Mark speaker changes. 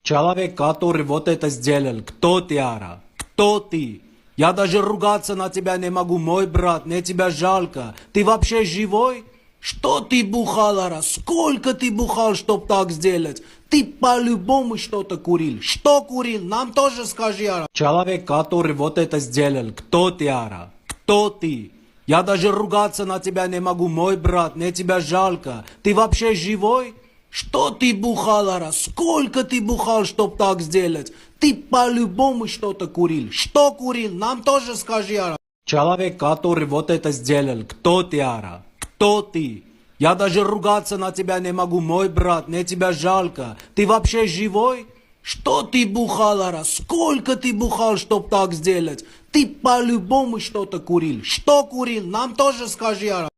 Speaker 1: Человек, который вот это сделал, кто ты, Ара? Кто ты? Я даже ругаться на тебя не могу, мой брат, мне тебя жалко. Ты вообще живой? Что ты бухал, Ара? Сколько ты бухал, чтоб так сделать? Ты по-любому что-то курил. Что курил? Нам тоже скажи, Ара. Человек, который вот это сделал, кто ты, Ара? Кто ты? Я даже ругаться на тебя не могу, мой брат, мне тебя жалко. Ты вообще живой? Что ты бухал, Ара? Сколько ты бухал, чтоб так сделать? Ты по-любому что-то курил. Что курил? Нам тоже скажи, Ара. Человек, который вот это сделал, кто ты, Ара? Кто ты? Я даже ругаться на тебя не могу, мой брат, мне тебя жалко. Ты вообще живой? Что ты бухал, Ара? Сколько ты бухал, чтоб так сделать? Ты по-любому что-то курил. Что курил? Нам тоже скажи, Ара.